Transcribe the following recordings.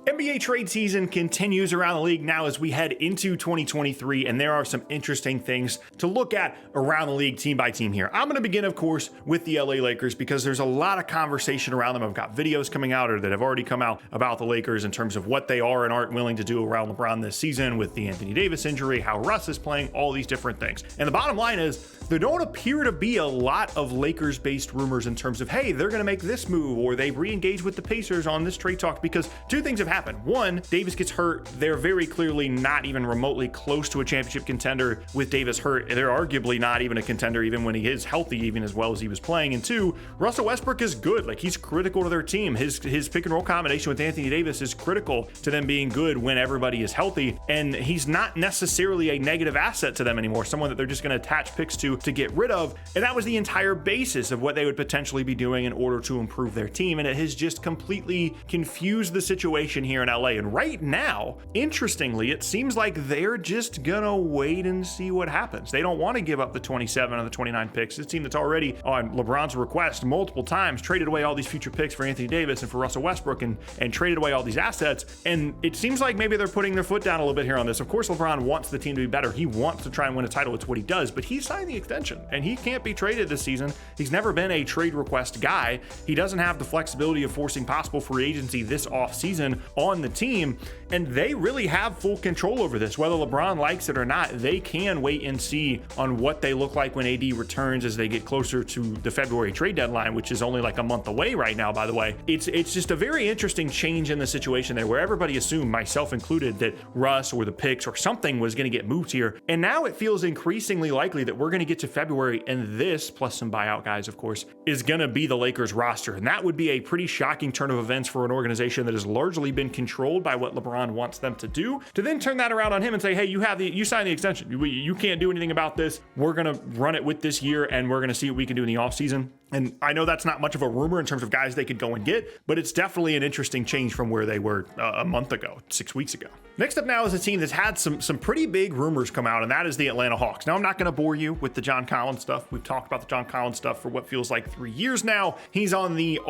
NBA trade season continues around the league now as we head into 2023, and there are some interesting things to look at around the league team by team here. I'm going to begin, of course, with the LA Lakers because there's a lot of conversation around them. I've got videos coming out or that have already come out about the Lakers in terms of what they are and aren't willing to do around LeBron this season with the Anthony Davis injury, how Russ is playing, all these different things. And the bottom line is there don't appear to be a lot of Lakers-based rumors in terms of, hey, they're going to make this move or they re-engage with the Pacers on this trade talk, because two things have happened. One, Davis gets hurt. They're very clearly not even remotely close to a championship contender with Davis hurt. They're arguably not even a contender even when he is healthy, even as well as he was playing. And two, Russell Westbrook is good. Like, he's critical to their team. His pick and roll combination with Anthony Davis is critical to them being good when everybody is healthy. And he's not necessarily a negative asset to them anymore, someone that they're just going to attach picks to get rid of. And that was the entire basis of what they would potentially be doing in order to improve their team. And it has just completely confused the situation here in LA. And right now, interestingly, it seems like they're just gonna wait and see what happens. They don't want to give up the 27 or the 29 picks. This team that's already on LeBron's request multiple times traded away all these future picks for Anthony Davis and for Russell Westbrook and traded away all these assets. And it seems like maybe they're putting their foot down a little bit here on this. Of course, LeBron wants the team to be better. He wants to try and win a title. It's what he does, but he signed the extension and he can't be traded this season. He's never been a trade request guy. He doesn't have the flexibility of forcing possible free agency this off season on the team, and they really have full control over this. Whether LeBron likes it or not, they can wait and see on what they look like when AD returns as they get closer to the February trade deadline, which is only like a month away right now, by the way. It's just a very interesting change in the situation there where everybody assumed, myself included, that Russ or the picks or something was going to get moved here. And now it feels increasingly likely that we're going to get to February and this, plus some buyout guys, of course, is going to be the Lakers roster. And that would be a pretty shocking turn of events for an organization that has largely been controlled by what LeBron wants them to do, to then turn that around on him and say, hey, you signed the extension. You can't do anything about this. We're going to run it with this year and we're going to see what we can do in the offseason. And I know that's not much of a rumor in terms of guys they could go and get, but it's definitely an interesting change from where they were a month ago, 6 weeks ago. Next up now is a team that's had some pretty big rumors come out, and that is the Atlanta Hawks. Now, I'm not going to bore you with the John Collins stuff. We've talked about the John Collins stuff for what feels like 3 years now. He's on the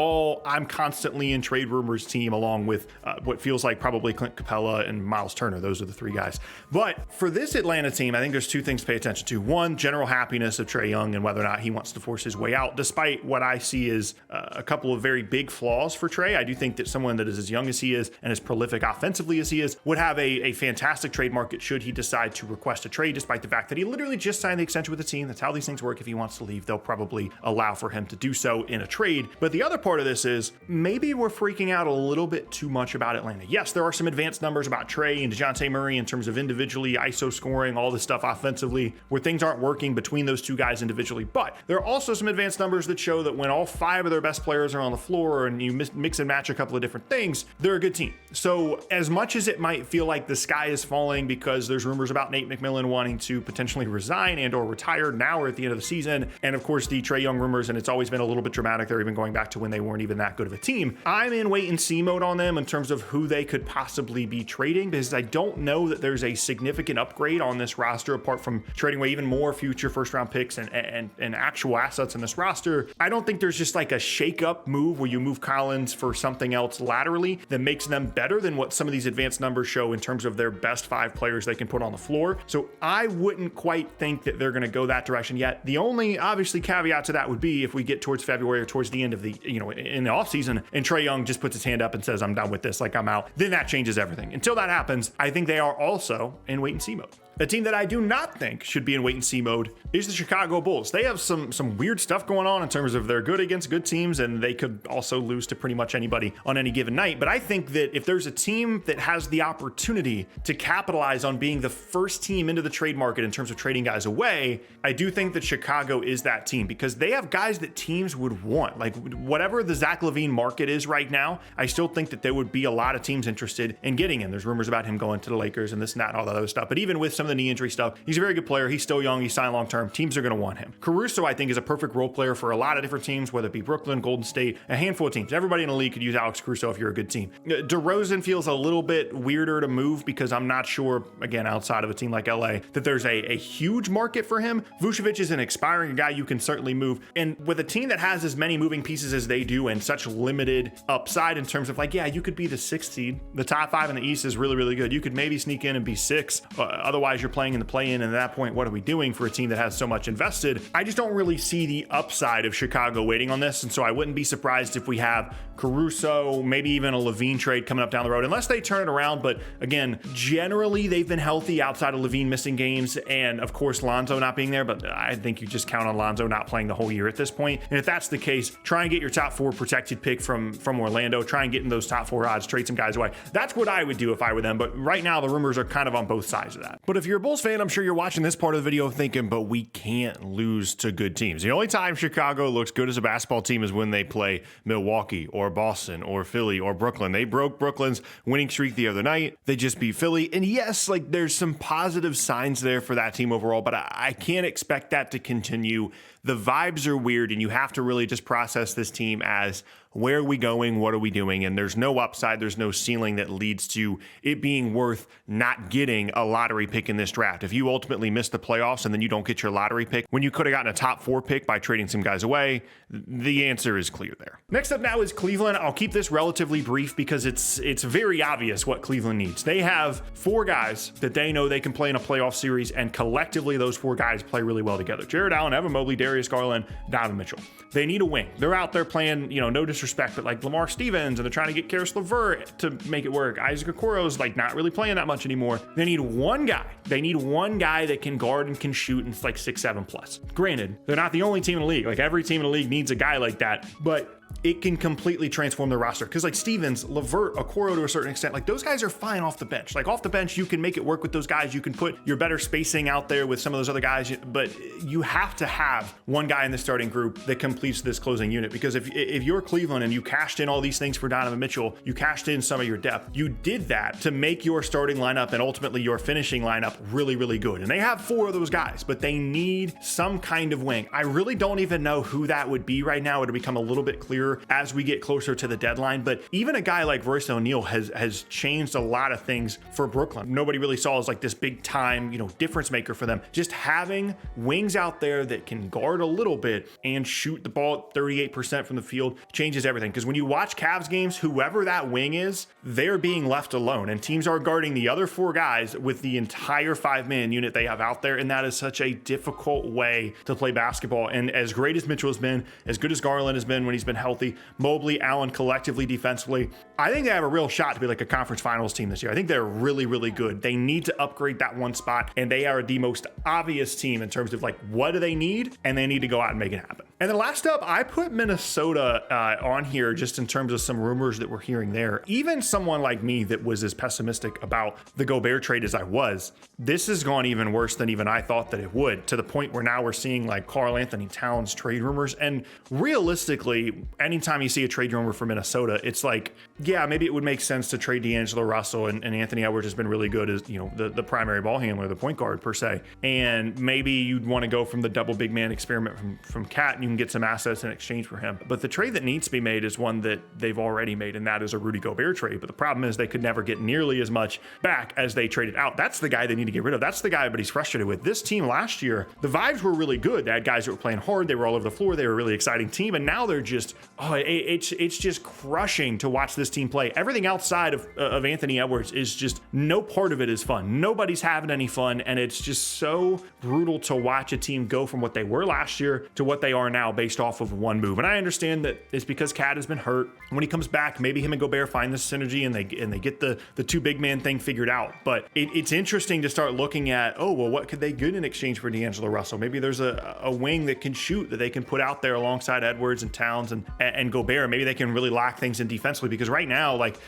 I'm constantly in trade rumors team, along with what feels like probably Clint Capella and Miles Turner. Those are the three guys. But for this Atlanta team, I think there's two things to pay attention to. One, general happiness of Trae Young and whether or not he wants to force his way out, despite what I see is a couple of very big flaws for Trae. I do think that someone that is as young as he is and as prolific offensively as he is would have a fantastic trade market should he decide to request a trade, despite the fact that he literally just signed the extension with the team. That's how these things work. If he wants to leave, they'll probably allow for him to do so in a trade. But the other part of this is maybe we're freaking out a little bit too much about Atlanta. Yes, there are some advanced numbers about Trae and DeJounte Murray in terms of individually ISO scoring, all this stuff offensively, where things aren't working between those two guys individually. But there are also some advanced numbers that show that when all five of their best players are on the floor and you mix and match a couple of different things, they're a good team. So as much as it might feel like the sky is falling because there's rumors about Nate McMillan wanting to potentially resign and or retire now or at the end of the season, and of course the Trae Young rumors, and it's always been a little bit dramatic. They're even going back to when they weren't even that good of a team. I'm in wait and see mode on them in terms of who they could possibly be trading, because I don't know that there's a significant upgrade on this roster apart from trading away even more future first round picks and actual assets in this roster. I don't think there's just like a shake up move where you move Collins for something else laterally that makes them better than what some of these advanced numbers show in terms of their best five players they can put on the floor. So I wouldn't quite think that they're going to go that direction yet. The only obviously caveat to that would be if we get towards February or towards the end of the, in the offseason and Trae Young just puts his hand up and says, I'm done with this, like I'm out, then that changes everything. Until that happens, I think they are also in wait and see mode. A team that I do not think should be in wait and see mode is the Chicago Bulls. They have some weird stuff going on in terms of they're good against good teams, and they could also lose to pretty much anybody on any given night. But I think that if there's a team that has the opportunity to capitalize on being the first team into the trade market in terms of trading guys away, I do think that Chicago is that team, because they have guys that teams would want. Like whatever the Zach LaVine market is right now, I still think that there would be a lot of teams interested in getting him. There's rumors about him going to the Lakers and this and that and all that other stuff. But even with some of the knee injury stuff. He's a very good player. He's still young. He's signed long-term. Teams are going to want him. Caruso, I think, is a perfect role player for a lot of different teams, whether it be Brooklyn, Golden State, a handful of teams. Everybody in the league could use Alex Caruso if you're a good team. DeRozan feels a little bit weirder to move because I'm not sure, again, outside of a team like LA, that there's a huge market for him. Vucevic is an expiring guy you can certainly move. And with a team that has as many moving pieces as they do and such limited upside in terms of like, yeah, you could be the 6th seed. The top 5 in the East is really, really good. You could maybe sneak in and be 6. Otherwise, you're playing in the play-in. And at that point, what are we doing for a team that has so much invested? I just don't really see the upside of Chicago waiting on this. And so I wouldn't be surprised if we have Caruso, maybe even a LaVine trade coming up down the road, unless they turn it around. But again, generally, they've been healthy outside of LaVine missing games. And of course, Lonzo not being there. But I think you just count on Lonzo not playing the whole year at this point. And if that's the case, try and get your top 4 protected pick from Orlando. Try and get in those top 4 odds, trade some guys away. That's what I would do if I were them. But right now, the rumors are kind of on both sides of that. But if you're a Bulls fan, I'm sure you're watching this part of the video thinking, but we can't lose to good teams. The only time Chicago looks good as a basketball team is when they play Milwaukee or Boston or Philly or Brooklyn. They broke Brooklyn's winning streak the other night. They just beat Philly. And yes, like there's some positive signs there for that team overall, but I can't expect that to continue. The vibes are weird, and you have to really just process this team as, where are we going? What are we doing? And there's no upside. There's no ceiling that leads to it being worth not getting a lottery pick in this draft. If you ultimately miss the playoffs and then you don't get your lottery pick when you could have gotten a top 4 pick by trading some guys away, the answer is clear there. Next up now is Cleveland. I'll keep this relatively brief because it's very obvious what Cleveland needs. They have 4 guys that they know they can play in a playoff series, and collectively those 4 guys play really well together. Jared Allen, Evan Mobley, Darius Garland, Donovan Mitchell. They need a wing. They're out there playing, no disrespect, but like Lamar Stevens, and they're trying to get Karis LeVert to make it work. Isaac Okoro's like not really playing that much anymore. They need one guy. They need one guy that can guard and can shoot, and it's like 6'7" plus. Granted, they're not the only team in the league. Like every team in the league needs a guy like that, but it can completely transform their roster. Because like Stevens, LeVert, Okoro to a certain extent, like those guys are fine off the bench. Like off the bench, you can make it work with those guys. You can put your better spacing out there with some of those other guys, but you have to have one guy in the starting group that completes this closing unit. Because if you're Cleveland and you cashed in all these things for Donovan Mitchell, you cashed in some of your depth. You did that to make your starting lineup and ultimately your finishing lineup really, really good. And they have 4 of those guys, but they need some kind of wing. I really don't even know who that would be right now. It'll become a little bit clearer as we get closer to the deadline. But even a guy like Royce O'Neal has changed a lot of things for Brooklyn. Nobody really saw as like this big time, difference maker for them. Just having wings out there that can guard a little bit and shoot the ball at 38% from the field changes everything. Because when you watch Cavs games, whoever that wing is, they're being left alone, and teams are guarding the other 4 guys with the entire 5-man unit they have out there. And that is such a difficult way to play basketball. And as great as Mitchell has been, as good as Garland has been when he's been healthy, Mobley, Allen collectively defensively, I think they have a real shot to be like a conference finals team this year. I think they're really, really good. They need to upgrade that one spot, and they are the most obvious team in terms of like, what do they need? And they need to go out and make it happen. And then last up, I put Minnesota on here just in terms of some rumors that we're hearing there. Even someone like me that was as pessimistic about the Gobert trade as I was, this has gone even worse than even I thought that it would, to the point where now we're seeing like Karl Anthony Towns trade rumors. And realistically, anytime you see a trade rumor for Minnesota, it's like, yeah, maybe it would make sense to trade D'Angelo Russell, and Anthony Edwards has been really good as, the primary ball handler, the point guard per se. And maybe you'd want to go from the double big man experiment from Cat, and you can get some assets in exchange for him. But the trade that needs to be made is one that they've already made, and that is a Rudy Gobert trade. But the problem is they could never get nearly as much back as they traded out. That's the guy they need to get rid of. That's the guy everybody's frustrated with. This team last year, the vibes were really good. They had guys that were playing hard. They were all over the floor. They were a really exciting team. And now they're just, it's just crushing to watch this team play. Everything outside of Anthony Edwards is just, no part of it is fun. Nobody's having any fun. And it's just so brutal to watch a team go from what they were last year to what they are now based off of one move. And I understand that it's because Cat has been hurt. When he comes back, maybe him and Gobert find this synergy and they get the 2 big man thing figured out. But it's interesting to start looking at, what could they get in exchange for D'Angelo Russell? Maybe there's a wing that can shoot that they can put out there alongside Edwards and Towns and Gobert. Maybe they can really lock things in defensively, because right now, like,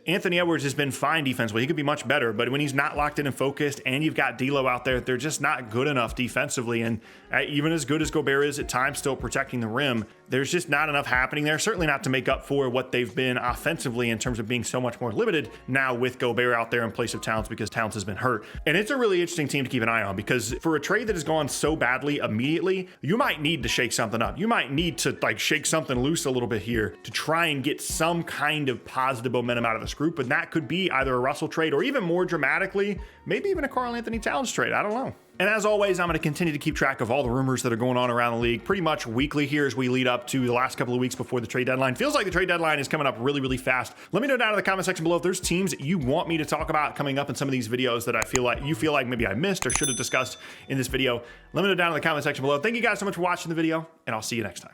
Anthony Edwards has been fine defensively. He could be much better, but when he's not locked in and focused and you've got D'Lo out there, they're just not good enough defensively. And even as good as Gobert is at times still protecting the rim, there's just not enough happening there. Certainly not to make up for what they've been offensively in terms of being so much more limited now with Gobert out there in place of Towns because Towns has been hurt. And it's a really interesting team to keep an eye on because for a trade that has gone so badly immediately, you might need to shake something up. You might need to like shake something loose a little bit here to try and get some kind of positive momentum out of this group. And that could be either a Russell trade or even more dramatically, maybe even a Karl Anthony Towns trade. I don't know. And as always, I'm going to continue to keep track of all the rumors that are going on around the league pretty much weekly here as we lead up to the last couple of weeks before the trade deadline. Feels like the trade deadline is coming up really, really fast. Let me know down in the comment section below if there's teams that you want me to talk about coming up in some of these videos that you feel like maybe I missed or should have discussed in this video. Let me know down in the comment section below. Thank you guys so much for watching the video, and I'll see you next time.